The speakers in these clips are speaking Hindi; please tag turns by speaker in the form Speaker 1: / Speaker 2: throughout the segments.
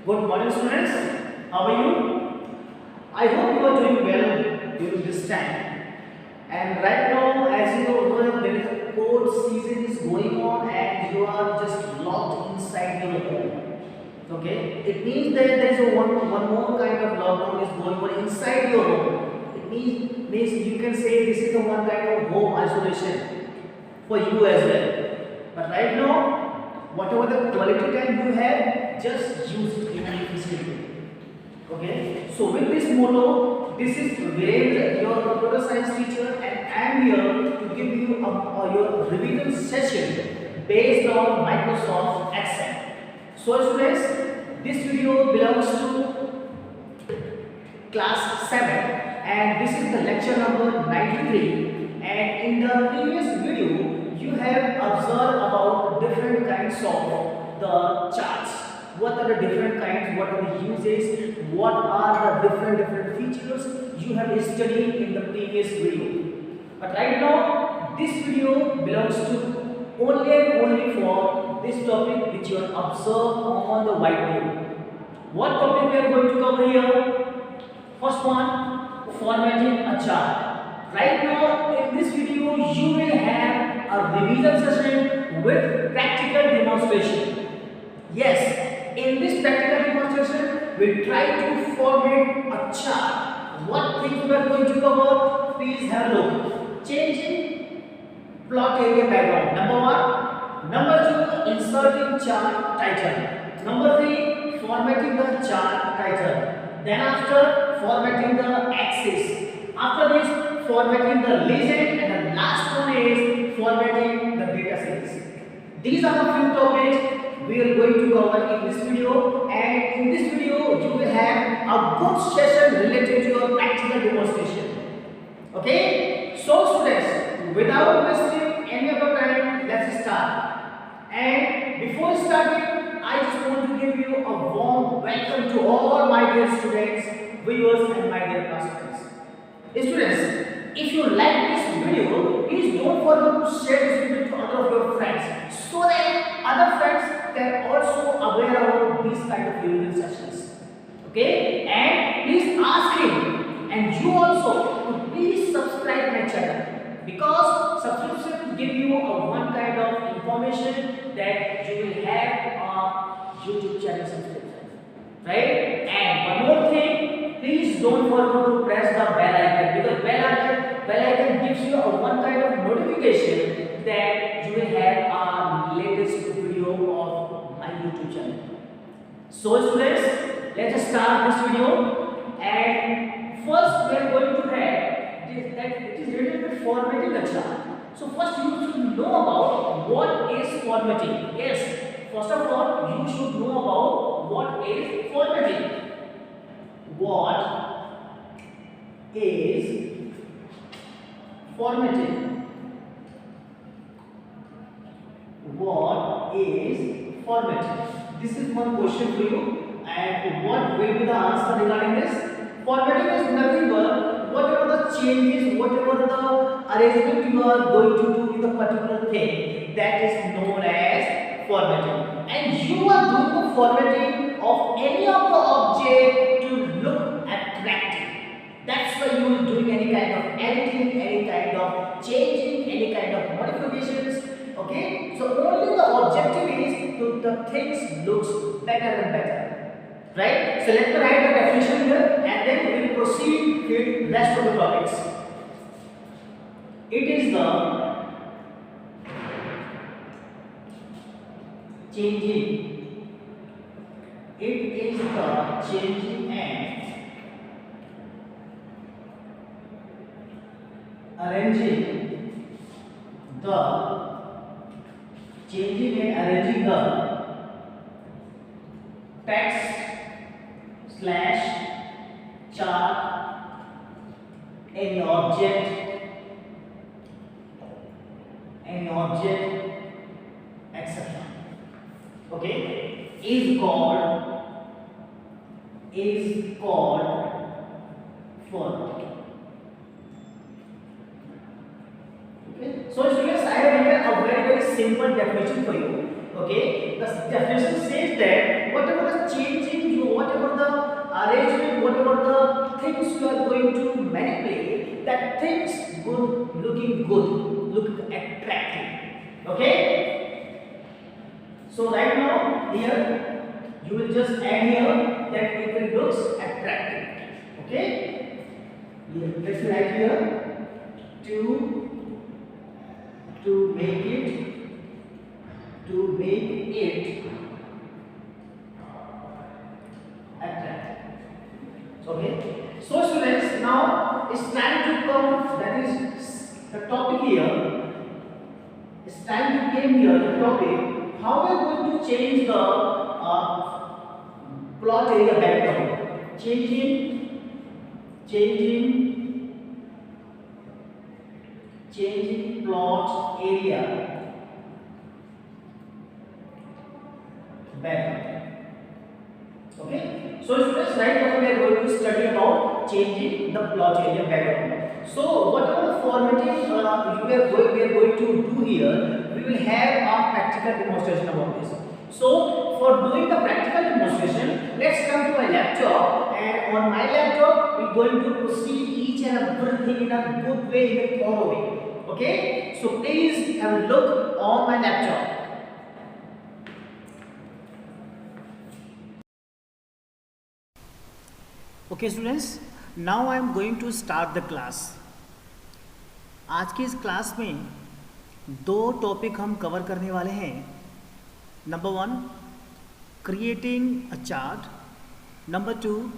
Speaker 1: Good morning, students. How are you? I hope you are doing well during this time. And right now, as you know, there is a cold season is going on, and you are just locked inside your home. Okay, it means that there is a one more kind of lockdown is going on inside your home. It means you can say this is the one kind of home isolation for you as well. But right now, whatever the quality time you have, just use it in an efficient way. Okay. So with this motto, this is Virendra, your computer science teacher, and I am here to give you your revision session based on Microsoft Excel. So students, this video belongs to class 7 and this is the lecture number 93, and in the previous video you have observed about different kinds of the charts. What are the different kinds, what are the uses, what are the different features you have studied in the previous video. But right now this video belongs to only and only for this topic which you have observed on the whiteboard. What topic we are going to cover here? First one, formatting a chart. Right now in this video you will have a revision session with practical demonstration. Yes, in this practical demonstration we'll try to format a chart. What things we are going to cover? Please have a look. Changing plot area background. Number one. Number two, inserting chart title. Number three, formatting the chart title. Then after, formatting the axis. After this, formatting the legend, and the last one is formatting the data series. These are the few topics we are going to cover in this video, and in this video you will have a good session related to your practical demonstration. Okay? So students, without wasting any of the time, let's start. And before starting, I just want to give you a warm welcome to all my dear students, viewers and my dear classmates. Students, if you like this video, please don't forget to share this video to other of your friends so that other friends can also aware about these kind of revision sessions. Okay? And please ask him and you also to please subscribe my channel, because subscription will give you a one kind of information that you will have a YouTube channel subscription. Right? And one more thing, please don't forget to press the bell icon, because bell icon gives you a one kind of notification that you will have a latest video of my YouTube channel. So students, let us start this video, and first we are going to have that it is related to formatting a chart. So first you should know about what is formatting. Yes, first of all you should know about what is formatting. What is formatting? What is formatting? This is one question for you, and what will be the answer regarding this? Formatting is nothing but whatever the changes, whatever the arrangement you are going to do with a particular thing, that is known as formatting. And you are doing the formatting of any of the object to look attractive. That's why you are doing any kind of editing, any kind of changing, any kind of modifications. Okay, so only the objective is to the things looks better and better. Right? So let me write the definition here, and then we will proceed with rest of the topics. It is the changing. It is the changing and arranging the text slash chart, any object, etc. Okay, is called formatting. Okay, so students, I have written a very simple definition for you. Okay, the definition says that what whatever the changing, whatever the arrangement, whatever the things you are going to manipulate, that things looking good, look attractive. Okay. So right now here you will just add here that it looks attractive. Okay. Let's write here to make it attractive. Okay. So students, now it's time to come. That is the topic here. It's time to came here the topic. How we are going to change the plot area background? Changing plot area background. Okay. So students, right now we are going to study about changing the plot area background. So whatever the formatting we are going to do here, we will have a practical demonstration about this. So for doing the practical demonstration, let's come to my laptop, and on my laptop we are going to proceed each and everything in a good way, in a thorough way. Okay. So please have a look on my laptop. Okay students, now I am going to start the class. आज की इस क्लास में दो टॉपिक हम कवर करने वाले हैं. Number 1, creating a chart. Number 2,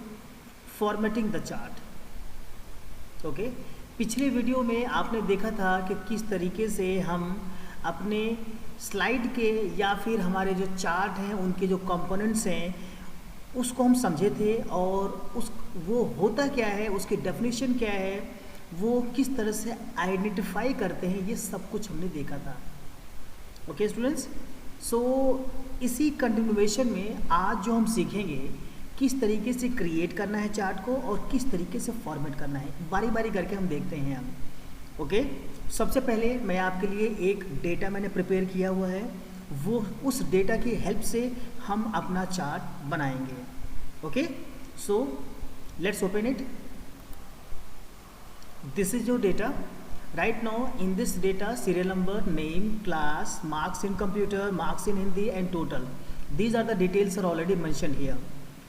Speaker 1: formatting the chart. Okay. पिछले वीडियो में आपने देखा था कि किस तरीके से हम अपने स्लाइड के या फिर हमारे जो चार्ट हैं उनके जो कंपोनेंट्स हैं उसको हम समझे थे, और वो होता क्या है, उसकी डेफिनेशन क्या है, वो किस तरह से आइडेंटिफाई करते हैं, ये सब कुछ हमने देखा था. ओके स्टूडेंट्स, सो इसी कंटिन्यूएशन में आज जो हम सीखेंगे किस तरीके से क्रिएट करना है चार्ट को और किस तरीके से फॉर्मेट करना है, बारी बारी करके हम देखते हैं हम. ओके. सबसे पहले मैं आपके लिए एक डेटा मैंने प्रिपेयर किया हुआ है, वो उस डेटा की हेल्प से हम अपना चार्ट बनाएंगे. Okay. So let's open it. This is your data. Right now in this data, serial number, name, class, marks in computer, marks in Hindi and total. These are the details are already mentioned here.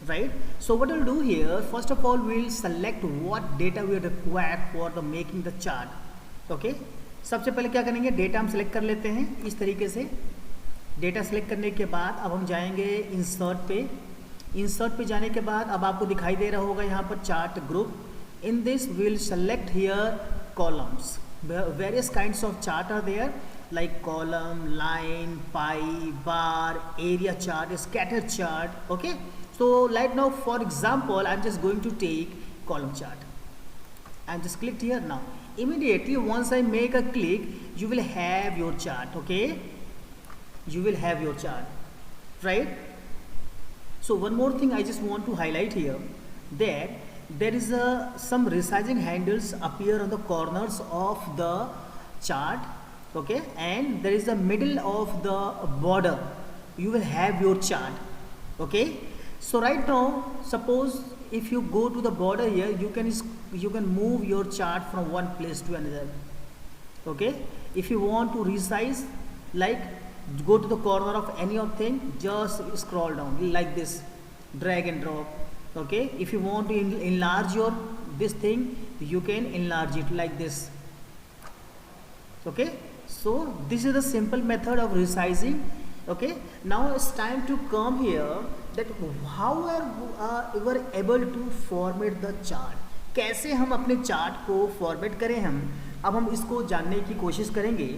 Speaker 1: Right. So what we'll do here, first of all we'll select what data we require for the making the chart. Okay. सबसे पहले क्या करेंगे, डेटा हम सेलेक्ट कर लेते हैं इस तरीके से. डेटा सेलेक्ट करने के बाद अब हम जाएंगे इंसर्ट पे. इंसर्ट पे जाने के बाद अब आपको दिखाई दे रहा होगा यहाँ पर chart group. In this will select here columns. Various kinds of chart are there, like column, line, pie, bar, area chart, scatter chart. Okay. So right now for example I'm just going to take column chart. I'm just clicked here. Now immediately once I make a click, you will have your chart. Okay. You will have your chart, right? So one more thing I just want to highlight here, that there is some resizing handles appear on the corners of the chart. Okay, and there is the middle of the border, you will have your chart. Okay. So right now suppose if you go to the border here, you can move your chart from one place to another. Okay. If you want to resize, like go to the corner of any of thing, just scroll down like this, drag and drop. Okay. If you want to enlarge your this thing, you can enlarge it like this. Okay. So this is the simple method of resizing. Okay. Now it's time to come here that how we were able to format the chart. कैसे हम अपने चार्ट को फॉर्मेट करें हम, अब हम इसको जानने की कोशिश करेंगे.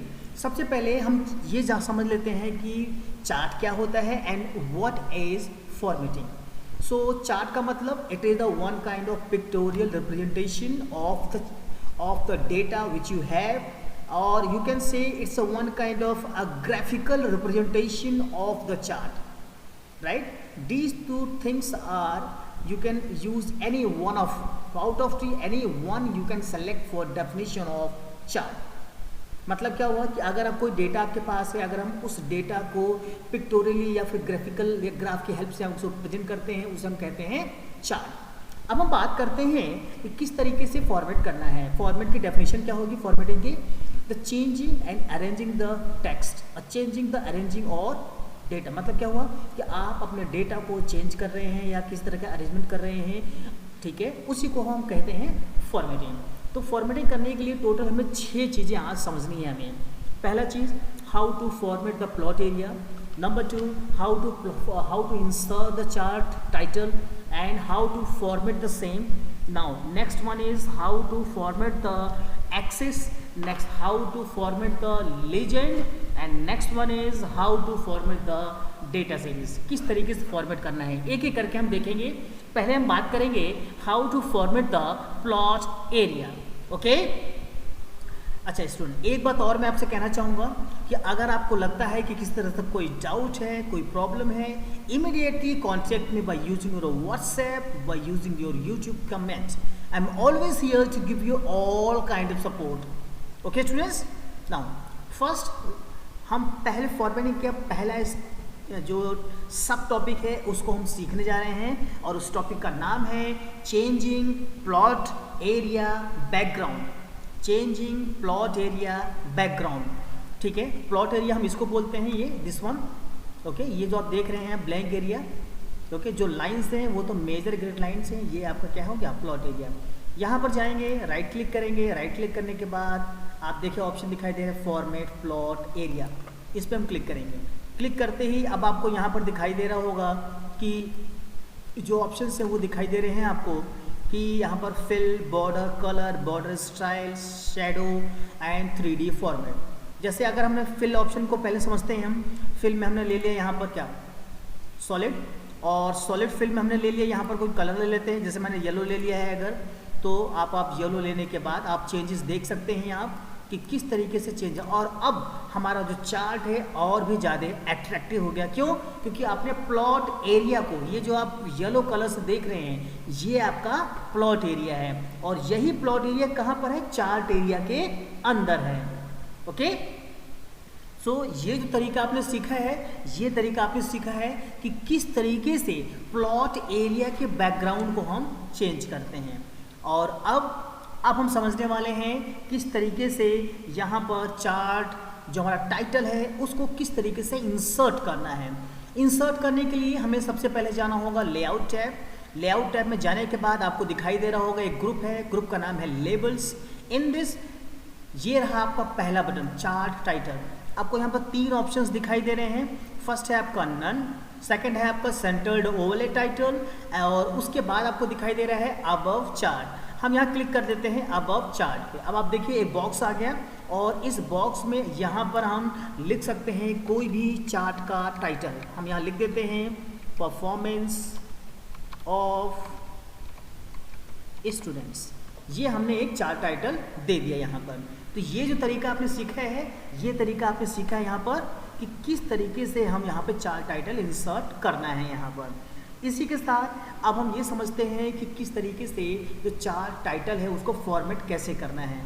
Speaker 1: सबसे पहले हम ये समझ लेते हैं कि चार्ट क्या होता है and what is formatting. So chart का मतलब it is the one kind of pictorial representation of the data which you have, or you can say it's a one kind of a graphical representation of the chart, right? These two things are, you can use any one of, out of the any one you can select for definition of chart. मतलब क्या हुआ कि अगर आप कोई डेटा आपके पास है, अगर हम उस डेटा को पिक्टोरियली या फिर ग्राफिकल या ग्राफ की हेल्प से हम उसको प्रेजेंट करते हैं, उसे हम कहते हैं चार्ट। अब हम बात करते हैं कि किस तरीके से फॉर्मेट करना है। फॉर्मेट की डेफिनेशन क्या होगी फॉर्मेटिंग की? The changing and arranging the text, changing the arranging और डेटा। मतलब क्या हुआ कि आप अपने डेटा को चेंज कर रहे हैं या किस तरह का अरेंजमेंट कर रहे हैं, ठीक है, उसी को हम कहते हैं फॉर्मेटिंग। तो फॉर्मेटिंग करने के लिए टोटल हमें 6 चीज़ें आज समझनी है हमें। पहला चीज़, how to format the plot area. Number 2, how to insert the chart title and how to format the same. Now next one is how to format the axis, next how to format the legend, and next one is how to format the data series. किस तरीके से फॉर्मेट करना है एक एक करके हम देखेंगे। पहले हम बात करेंगे how to format the plot area. Okay, अच्छा स्टूडेंट, एक बात और मैं आपसे कहना चाहूँगा कि अगर आपको लगता है कि किस तरह से कोई डाउट है, कोई प्रॉब्लम है, immediately contact me by using your WhatsApp, by using your YouTube comments. I am always here to give you all kind of support. Okay students, now first हम पहले फॉर्मेटिंग का पहला जो सब टॉपिक है उसको हम सीखने जा रहे हैं और उस टॉपिक का नाम है changing plot area background. Changing plot area background, ठीक है। प्लॉट एरिया हम इसको बोलते हैं, ये दिस वन, ओके। ये जो आप देख रहे हैं ब्लैंक एरिया, ओके, जो लाइंस हैं वो तो मेजर ग्रिड लाइंस हैं, ये आपका क्या हो गया प्लॉट एरिया। यहाँ पर जाएंगे, राइट क्लिक करेंगे, राइट क्लिक करने के बाद आप देखिए ऑप्शन दिखाई दे रहा है फॉर्मेट प्लॉट एरिया, इस पर हम क्लिक करेंगे। क्लिक करते ही अब आपको यहाँ पर दिखाई दे रहा होगा कि जो ऑप्शन है वो दिखाई दे रहे हैं आपको कि यहाँ पर fill, border, colour, border style, shadow and 3D format. जैसे अगर हमने फिल ऑप्शन को पहले समझते हैं, हम फिल में हमने ले लिया यहाँ पर क्या सॉलिड, और सॉलिड फिल में हमने ले लिया यहाँ पर कोई कलर ले लेते हैं। जैसे मैंने येलो ले लिया है, अगर तो आप येलो लेने के बाद आप चेंजेस देख सकते हैं आप कि किस तरीके से चेंज है। और अब हमारा जो चार्ट है और भी ज़्यादा अट्रैक्टिव हो गया। क्यों? क्योंकि आपने प्लॉट एरिया को, ये जो आप येलो कलर से देख रहे हैं, ये आपका प्लॉट एरिया है और यही प्लॉट एरिया कहाँ पर है? चार्ट एरिया के अंदर है। ओके, सो ये जो तरीका आपने सीखा है, ये तरीका आपने सीखा है कि किस तरीके से प्लॉट एरिया के बैकग्राउंड को हम चेंज करते हैं। और अब हम समझने वाले हैं किस तरीके से यहाँ पर चार्ट जो हमारा टाइटल है उसको किस तरीके से इंसर्ट करना है। इंसर्ट करने के लिए हमें सबसे पहले जाना होगा लेआउट टैब। लेआउट टैब में जाने के बाद आपको दिखाई दे रहा होगा एक ग्रुप है, ग्रुप का नाम है लेबल्स। इन दिस ये रहा आपका पहला बटन चार्ट टाइटल। आपको यहाँ पर 3 ऑप्शंस दिखाई दे रहे हैं। फर्स्ट है आपका नन, सेकंड है आपका सेंटर्ड ओवरले टाइटल और उसके बाद आपको दिखाई दे रहा है अबव चार्ट। हम यहाँ क्लिक कर देते हैं अबव चार्ट पे। अब आप देखिए एक बॉक्स आ गया और इस बॉक्स में यहाँ पर हम लिख सकते हैं कोई भी चार्ट का टाइटल। हम यहाँ लिख देते हैं परफॉर्मेंस ऑफ स्टूडेंट्स। ये हमने एक चार्ट टाइटल दे दिया यहाँ पर। तो ये जो तरीका आपने सीखा है, ये तरीका आपने सीखा है यहाँ पर कि किस तरीके से हम यहाँ पे चार्ट टाइटल इंसर्ट करना है यहाँ पर। इसी के साथ अब हम ये समझते हैं कि किस तरीके से जो चार्ट टाइटल है उसको फॉर्मेट कैसे करना है।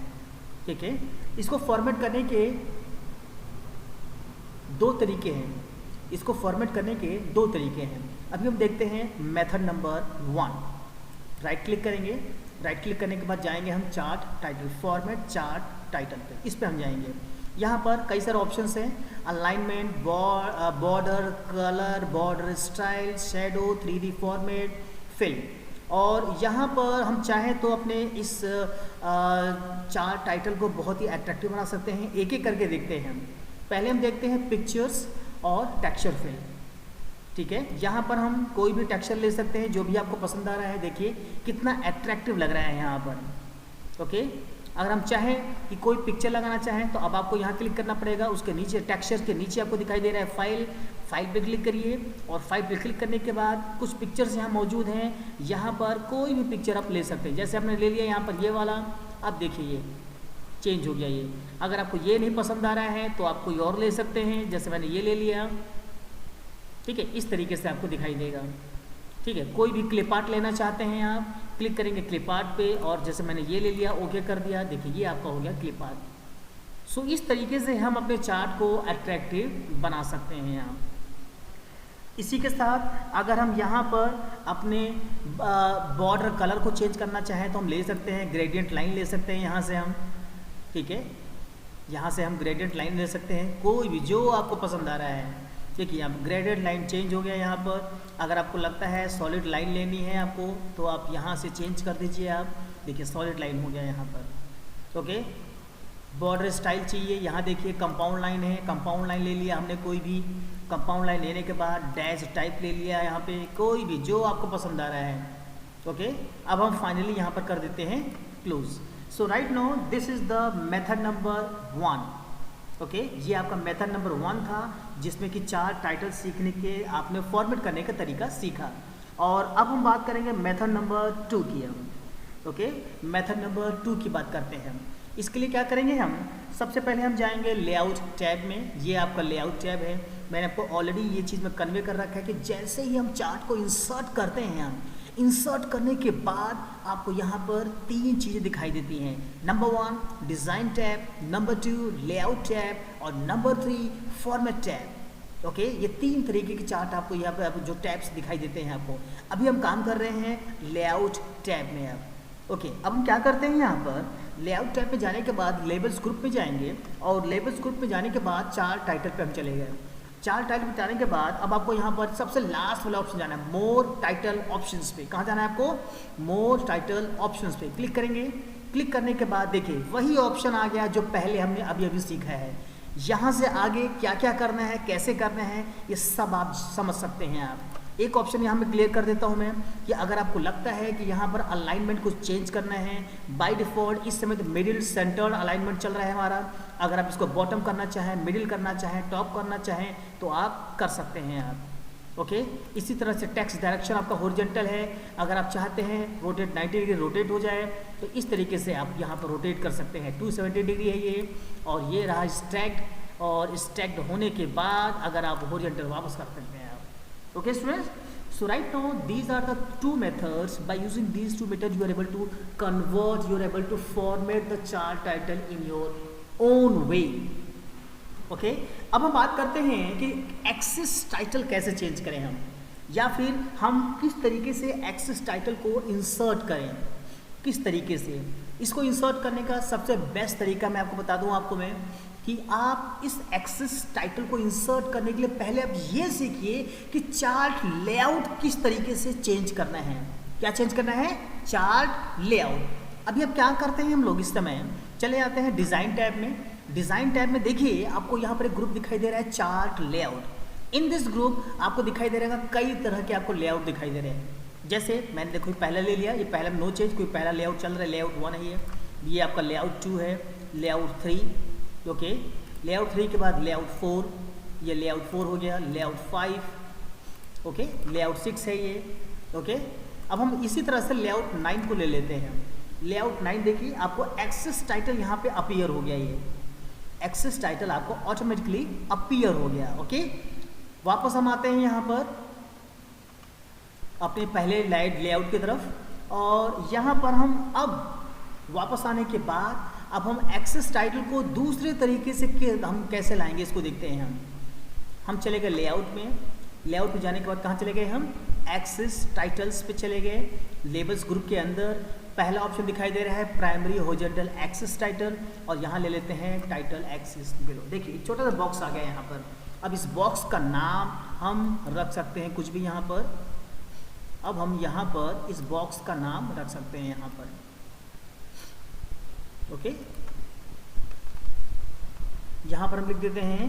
Speaker 1: ठीक है, इसको फॉर्मेट करने के 2 तरीके हैं। इसको फॉर्मेट करने के 2 तरीके हैं। अभी हम देखते हैं मेथड नंबर 1। राइट क्लिक करेंगे, राइट क्लिक करने के बाद जाएंगे हम chart title, format chart title पे, इस पे हम जाएंगे। यहाँ पर कई सारे ऑप्शंस हैं, alignment, border, colour, border style, shadow, 3D format, fill. और यहाँ पर हम चाहें तो अपने इस चार्ट टाइटल को बहुत ही अट्रैक्टिव बना सकते हैं। एक एक करके देखते हैं। पहले हम देखते हैं पिक्चर्स और टेक्सचर फिल। ठीक है, यहाँ पर हम कोई भी टेक्सचर ले सकते हैं जो भी आपको पसंद आ रहा है। देखिए कितना अट्रैक्टिव लग रहा है यहाँ पर। ओके, अगर हम चाहें कि कोई पिक्चर लगाना चाहें तो अब आपको यहाँ क्लिक करना पड़ेगा। उसके नीचे टेक्सचर के नीचे आपको दिखाई दे रहा है फाइल, फाइल पे क्लिक करिए और फाइल पे क्लिक करने के बाद कुछ पिक्चर्स यहाँ मौजूद हैं। यहाँ पर कोई भी पिक्चर आप ले सकते हैं। जैसे आपने ले लिया यहाँ पर ये वाला, अब देखिए ये चेंज हो गया ये। अगर आपको ये नहीं पसंद आ रहा है तो आप कोई और ले सकते हैं। जैसे मैंने ये ले लिया, ठीक है, इस तरीके से आपको दिखाई देगा। ठीक है, कोई भी क्लिप आर्ट लेना चाहते हैं आप, क्लिक करेंगे क्लिप आर्ट पे और जैसे मैंने ये ले लिया, ओके कर दिया, देखिए ये आपका हो गया क्लिप आर्ट। सो इस तरीके से हम अपने चार्ट को अट्रैक्टिव बना सकते हैं यहाँ। इसी के साथ अगर हम यहाँ पर अपने बॉर्डर कलर को चेंज करना चाहें तो हम ले सकते हैं, ग्रेडियंट लाइन ले सकते हैं यहाँ से हम, ठीक है, यहाँ से हम ग्रेडियंट लाइन ले सकते हैं, कोई भी जो आपको पसंद आ रहा है। देखिए यहाँ ग्रेडियंट लाइन चेंज हो गया यहाँ पर। अगर आपको लगता है सॉलिड लाइन लेनी है आपको तो आप यहाँ से चेंज कर दीजिए आप, देखिए सॉलिड लाइन हो गया यहाँ पर। ओके, बॉर्डर स्टाइल चाहिए, यहाँ देखिए कंपाउंड लाइन है, कंपाउंड लाइन ले लिया हमने, कोई भी कंपाउंड लाइन लेने के बाद डैश टाइप ले लिया यहाँ पे, कोई भी जो आपको पसंद आ रहा है। ओके, अब हम फाइनली यहाँ पर कर देते हैं close. So right now this is the method number 1। Okay, ये आपका मेथड नंबर 1 था जिसमें कि 4 टाइटल सीखने के आपने फॉर्मेट करने का तरीका सीखा। और अब हम बात करेंगे मेथड नंबर 2 की हम। ओके, मेथड नंबर 2 की बात करते हैं हम। इसके लिए क्या करेंगे हम, सबसे पहले हम जाएंगे लेआउट टैब में। ये आपका लेआउट टैब है, मैंने आपको ऑलरेडी ये चीज़ में कन्वे कर रखा है कि जैसे ही हम चार्ट को इंसर्ट करते हैं हम, इंसर्ट करने के बाद आपको यहाँ पर 3 चीज़ें दिखाई देती हैं। Number 1 design tab, number 2 layout tab और नंबर 3 फॉर्मेट टैब। ओके, ये 3 तरीके के चार्ट आपको यहाँ पर जो टैब्स दिखाई देते हैं आपको। अभी हम काम कर रहे हैं लेआउट टैब में अब। ओके, अब हम क्या करते हैं यहाँ पर, लेआउट टैब पे जाने के बाद लेबल्स ग्रुप पे जाएंगे और लेबल्स ग्रुप पे जाने के बाद 4 टाइटल पे हम चले गए। 4 टाइटल पे जाने के बाद अब आपको यहाँ पर सबसे लास्ट वाला ऑप्शन जाना है, मोर टाइटल ऑप्शंस पे। कहाँ जाना है आपको, मोर टाइटल ऑप्शंस पे क्लिक करेंगे। क्लिक करने के बाद देखिए वही ऑप्शन आ गया जो पहले हमने अभी सीखा है। यहाँ से आगे क्या क्या करना है, कैसे करना है, ये सब आप समझ सकते हैं आप। एक ऑप्शन यहाँ में क्लियर कर देता हूँ मैं कि अगर आपको लगता है कि यहाँ पर अलाइनमेंट कुछ चेंज करना है, बाय डिफ़ॉल्ट इस समय तो मिडिल सेंटर्ड अलाइनमेंट चल रहा है हमारा। अगर आप इसको बॉटम करना चाहें, मिडिल करना चाहें, टॉप करना चाहें तो आप कर सकते हैं आप। ओके, इसी तरह से टेक्स्ट डायरेक्शन आपका हॉरिजॉन्टल है, अगर आप चाहते हैं रोटेट 90 डिग्री रोटेट हो जाए तो इस तरीके से आप यहाँ पर रोटेट कर सकते हैं। 270 डिग्री है ये, और ये रहा स्टैक्ड, और स्टैक्ड होने के बाद अगर आप हॉरिजॉन्टल वापस कर सकते हैं आप। Okay students, so right now these are the 2 methods. By using these 2 methods you are able to convert, you are able to format the chart title in your own way. Okay, अब हम बात करते हैं कि एक्सेस टाइटल कैसे चेंज करें हम, या फिर हम किस तरीके से एक्सेस टाइटल को इंसर्ट करें, किस तरीके से। इसको इंसर्ट करने का सबसे बेस्ट तरीका मैं आपको बता दूं आपको मैं, कि आप इस एक्सेस टाइटल को इंसर्ट करने के लिए पहले आप ये सीखिए कि चार्ट लेआउट किस तरीके से चेंज करना है। क्या चेंज करना है, चार्ट लेआउट। अभी अब क्या करते हैं हम लोग, इस समय चले जाते हैं डिज़ाइन टैब में। डिज़ाइन टैब में देखिए आपको यहाँ पर एक ग्रुप दिखाई दे रहा है, chart layout. In this group आपको दिखाई दे रहेगा कई तरह के आपको लेआउट दिखाई दे रहे हैं। जैसे मैंने देखो पहला ले लिया, ये पहला नो चेंज, कोई पहला लेआउट चल रहा है, लेआउट 1 है ये आपका लेआउट 2 है, लेआउट 3। ओके, लेआउट 3 के बाद लेआउट 4, ये लेआउट 4 हो गया, लेआउट 5। ओके, लेआउट 6 है ये। ओके, अब हम इसी तरह से लेआउट 9 को ले लेते हैं। लेआउट 9 देखिए आपको एक्सेस टाइटल यहाँ पे अपीयर हो गया, ये एक्सेस टाइटल आपको ऑटोमेटिकली अपीयर हो गया। ओके, वापस हम आते हैं यहाँ पर अपने पहले लेआउट की तरफ, और यहाँ पर हम अब वापस आने के बाद अब हम एक्सेस टाइटल को दूसरे तरीके से हम कैसे लाएंगे इसको देखते हैं। हम चले गए लेआउट में, लेआउट में जाने के बाद कहाँ चले गए हम, एक्सेस टाइटल्स पे चले गए। लेबल्स ग्रुप के अंदर पहला ऑप्शन दिखाई दे रहा है प्राइमरी हॉरिजॉन्टल एक्सेस टाइटल, और यहाँ ले लेते हैं टाइटल एक्सेस बिलो। देखिए एक छोटा सा बॉक्स आ गया यहाँ पर। अब इस बॉक्स का नाम हम रख सकते हैं कुछ भी यहाँ पर। अब हम यहाँ पर इस बॉक्स का नाम रख सकते हैं यहाँ पर। ओके, यहां पर हम लिख देते हैं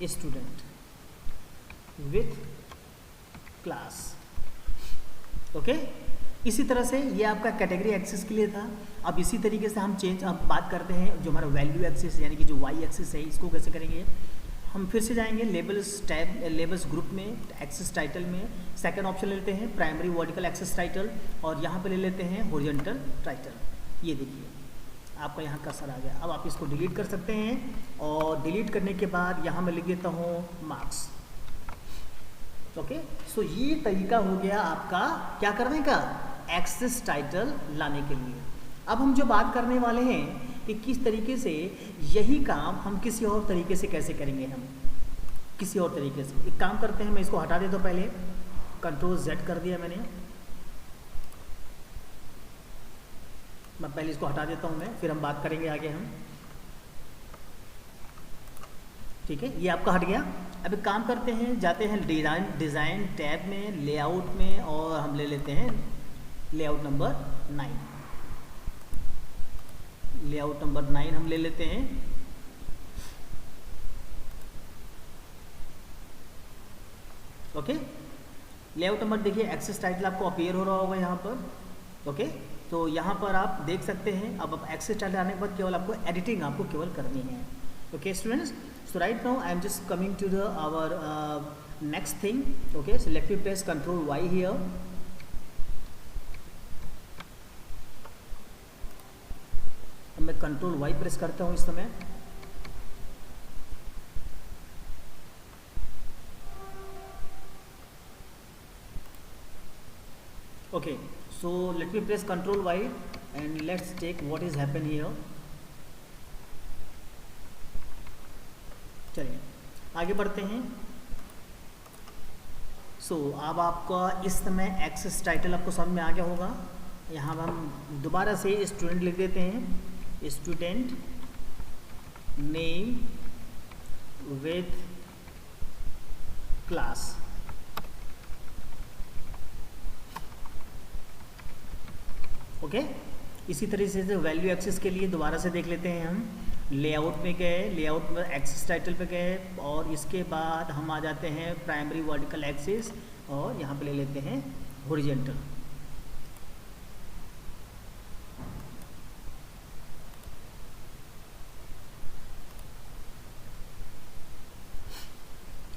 Speaker 1: स्टूडेंट विथ क्लास। ओके, इसी तरह से ये आपका कैटेगरी एक्सेस के लिए था। अब इसी तरीके से हम अब बात करते हैं जो हमारा वैल्यू एक्सेस यानी कि जो वाई एक्सेस है, इसको कैसे करेंगे। हम फिर से जाएंगे लेबल्स टैब, लेबल्स ग्रुप में एक्सेस टाइटल में सेकंड ऑप्शन ले लेते हैं प्राइमरी वर्टिकल एक्सेस टाइटल, और यहाँ पे ले लेते हैं हॉरिजॉन्टल टाइटल। ये देखिए आपका यहाँ कर्सर आ गया। अब आप इसको डिलीट कर सकते हैं, और डिलीट करने के बाद यहाँ मैं लिख देता हूँ मार्क्स। ओके, सो ये तरीका हो गया आपका क्या करने का, एक्सेस टाइटल लाने के लिए। अब हम जो बात करने वाले हैं कि किस तरीके से यही काम हम किसी और तरीके से कैसे करेंगे। हम किसी और तरीके से एक काम करते हैं, मैं इसको हटा देता हूँ पहले, कंट्रोल Z कर दिया मैंने, मैं पहले इसको हटा देता हूँ मैं, फिर हम बात करेंगे आगे हम। ठीक है, ये आपका हट गया। अब एक काम करते हैं, जाते हैं डिज़ाइन टैब में, लेआउट में, और हम ले लेते हैं लेआउट नंबर 9। लेआउट नंबर 9 हम ले लेते हैं। ओके, लेआउट नंबर देखिए, एक्सेस टाइटल आपको अपीयर हो रहा होगा यहाँ पर। ओके, तो यहाँ पर आप देख सकते हैं। अब एक्सेस टाइटल आने के बाद केवल आपको एडिटिंग आपको केवल करनी है। Okay students, so right now I am just coming to the our next thing. Okay, so let me press Ctrl Y here. अब मैं Ctrl Y प्रेस करता हूँ इस समय। Okay, so let me press Ctrl Y and let's take what is happen here. चलिए आगे बढ़ते हैं। सो अब आपका इस समय एक्सेस टाइटल आपको समझ में आ गया होगा। यहाँ हम दोबारा से स्टूडेंट लिख देते हैं, student name with class. Okay, इसी तरह से वैल्यू एक्सेस के लिए दोबारा से देख लेते हैं हम। लेआउट में गए, लेआउट में एक्सेस टाइटल पे गए, और इसके बाद हम आ जाते हैं प्राइमरी वर्टिकल एक्सेस, और यहाँ पे ले लेते हैं हॉरिजॉन्टल।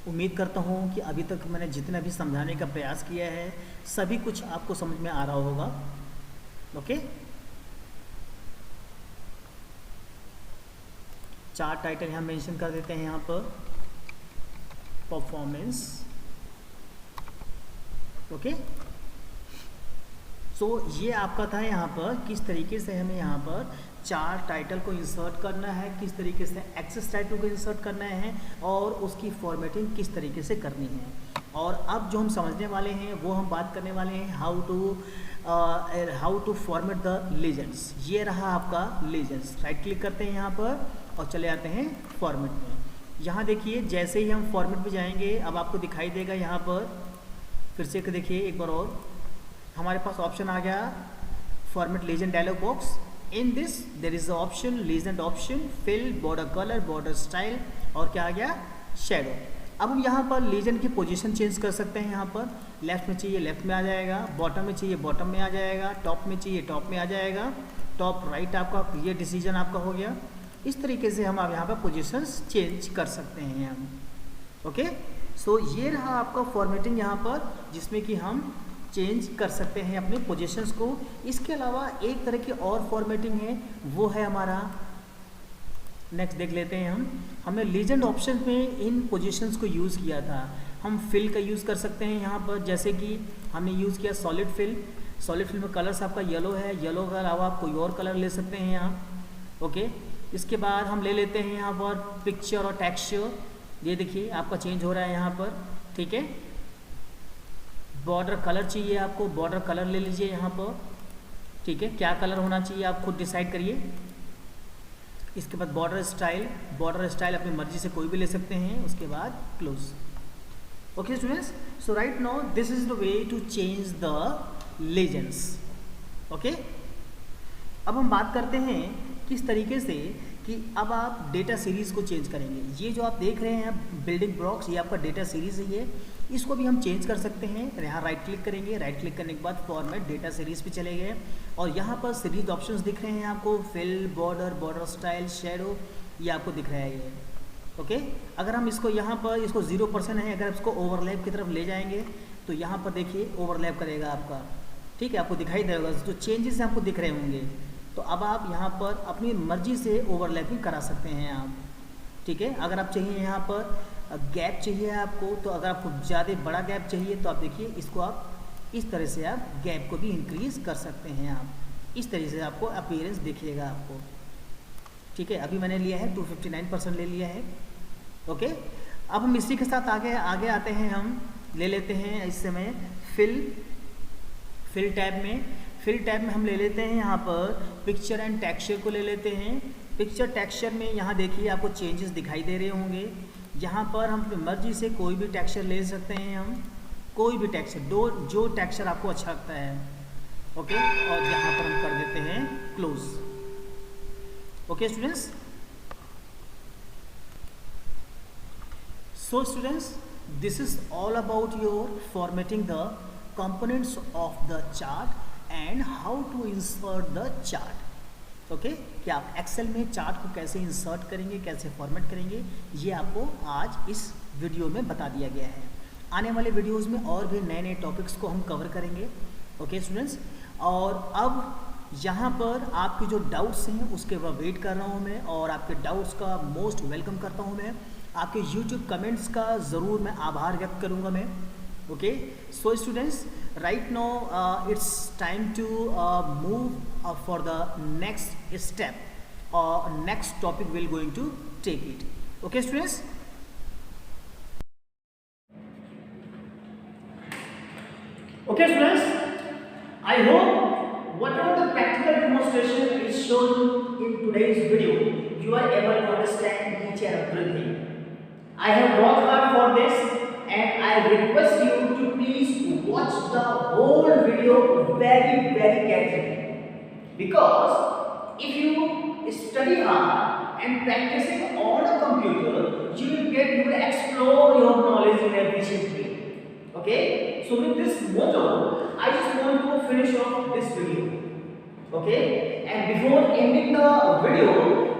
Speaker 1: उम्मीद करता हूँ कि अभी तक मैंने जितना भी समझाने का प्रयास किया है सभी कुछ आपको समझ में आ रहा होगा। ओके, चार टाइटल यहाँ मेंशन कर देते हैं यहाँ पर, परफॉर्मेंस। ओके, सो ये आपका था यहाँ पर किस तरीके से हमें यहाँ पर चार टाइटल को इंसर्ट करना है, किस तरीके से एक्सेस टाइटल को इंसर्ट करना है, और उसकी फॉर्मेटिंग किस तरीके से करनी है। और अब जो हम समझने वाले हैं वो हम बात करने वाले हैं how to format the legends. ये रहा आपका लीजेंड्स। राइट क्लिक करते हैं यहाँ पर और चले जाते हैं फॉर्मेट में। यहाँ देखिए, जैसे ही हम फॉर्मेट में जाएंगे अब आपको दिखाई देगा यहाँ पर, फिर से देखिए एक बार और, हमारे पास ऑप्शन आ गया format legend dialog box. In this there is the option legend option, fill, border colour, border style, और क्या आ गया, शेडो। अब हम यहाँ पर लीजेंड की पोजीशन चेंज कर सकते हैं। यहाँ पर लेफ्ट में चाहिए लेफ्ट में आ जाएगा, बॉटम में चाहिए बॉटम में आ जाएगा, टॉप में चाहिए टॉप में आ जाएगा, टॉप राइट आपका, ये डिसीजन आपका हो गया। इस तरीके से हम अब यहाँ पर पोजीशंस चेंज कर सकते हैं हम। ओके, सो ये रहा आपका फॉर्मेटिंग यहाँ पर, जिसमें कि हम चेंज कर सकते हैं अपने पोजीशंस को। इसके अलावा एक तरह की और फॉर्मेटिंग है, वो है हमारा, नेक्स्ट देख लेते हैं हम। हमने लीजेंड ऑप्शन में इन पोजीशंस को यूज़ किया था। हम फिल का यूज़ कर सकते हैं यहाँ पर, जैसे कि हमने यूज़ किया सॉलिड फिल। सॉलिड फिल में कलर्स आपका येलो है, येलो के अलावा आप कोई और कलर ले सकते हैं यहाँ। ओके, इसके बाद हम ले लेते हैं यहाँ पर पिक्चर और टेक्सचर। ये देखिए आपका चेंज हो रहा है यहाँ पर। ठीक है, बॉर्डर कलर चाहिए आपको, बॉर्डर कलर ले लीजिए यहाँ पर। ठीक है, क्या कलर होना चाहिए आप खुद डिसाइड करिए। इसके बाद बॉर्डर स्टाइल अपनी मर्जी से कोई भी ले सकते हैं। उसके बाद close. Okay students, so right now this is the way to change the legends. Okay, अब हम बात करते हैं किस तरीके से कि अब आप डेटा सीरीज़ को चेंज करेंगे। ये जो आप देख रहे हैं बिल्डिंग ब्लॉक्स, ये आपका डेटा सीरीज़ है ये, इसको भी हम चेंज कर सकते हैं। यहाँ राइट क्लिक करेंगे, राइट क्लिक करने के बाद फॉर्मेट डेटा सीरीज़ पे चले गए, और यहाँ पर सीरीज ऑप्शंस दिख रहे हैं आपको, fill, border, border style, shadow, ये आपको दिख रहा है ये। ओके, अगर हम इसको यहाँ पर इसको 0% है, अगर इसको ओवरलैप की तरफ ले जाएंगे तो यहाँ पर देखिए ओवरलैप करेगा आपका। ठीक है, आपको दिखाई देगा, जो चेंजेस आपको दिख रहे होंगे। तो अब आप यहाँ पर अपनी मर्जी से ओवरलैपिंग करा सकते हैं आप। ठीक है, अगर आप चाहिए यहाँ पर गैप चाहिए आपको, तो अगर आपको ज़्यादा बड़ा गैप चाहिए तो आप देखिए इसको आप इस तरह से आप गैप को भी इंक्रीज़ कर सकते हैं आप। इस तरह से आपको अपीयरेंस दिखेगा आपको। ठीक है, अभी मैंने लिया है 259% ले लिया है। ओके, अब हम इसी के साथ आगे आगे आते हैं, हम ले लेते हैं इस समय फिल टैब में हम ले लेते हैं यहाँ पर पिक्चर एंड टेक्सचर को ले लेते हैं। पिक्चर टेक्सचर में यहाँ देखिए आपको चेंजेस दिखाई दे रहे होंगे। यहाँ पर हम अपनी मर्जी से कोई भी टेक्सचर ले सकते हैं, हम कोई भी टेक्सचर जो टेक्सचर आपको अच्छा लगता है। ओके, और यहाँ पर हम कर देते हैं close. Okay students, so students, this is all about your formatting the components of the chart and how to insert the chart. Okay, कि आप एक्सेल में चार्ट को कैसे इंसर्ट करेंगे, कैसे फॉर्मेट करेंगे, ये आपको आज इस वीडियो में बता दिया गया है। आने वाले वीडियोस में और भी नए नए टॉपिक्स को हम कवर करेंगे। ओके स्टूडेंट्स, और अब यहाँ पर आपके जो डाउट्स हैं उसके वह वेट कर रहा हूँ मैं, और आपके डाउट्स का मोस्ट वेलकम करता हूँ मैं। आपके YouTube कमेंट्स का ज़रूर मैं आभार व्यक्त करूँगा मैं। Okay, so students, right now it's time to move for the next step or next topic we're going to take it. Okay students, okay students, I hope whatever the practical demonstration is shown in today's video, you are able to understand each and everything. I have worked hard for this, and I request you to please watch the whole video very carefully, because if you study hard and practicing on a computer, you will explore your knowledge in a efficient way. Okay, so with this motto, I just want to finish off this video. Okay, and before ending the video,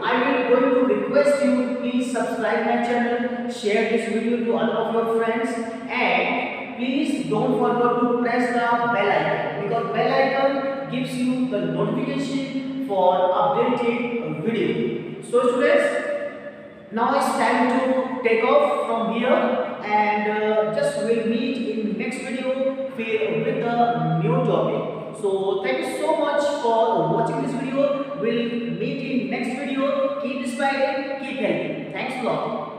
Speaker 1: I will going to request you to please subscribe my channel, share this video to all of your friends, and please don't forget to press the bell icon, because bell icon gives you the notification for updated video. So students, now it's time to take off from here, and just we'll meet in next video with the new topic. So thank you so much for watching this video. We'll meet in next video. Keep smiling, keep healthy. Thanks a lot.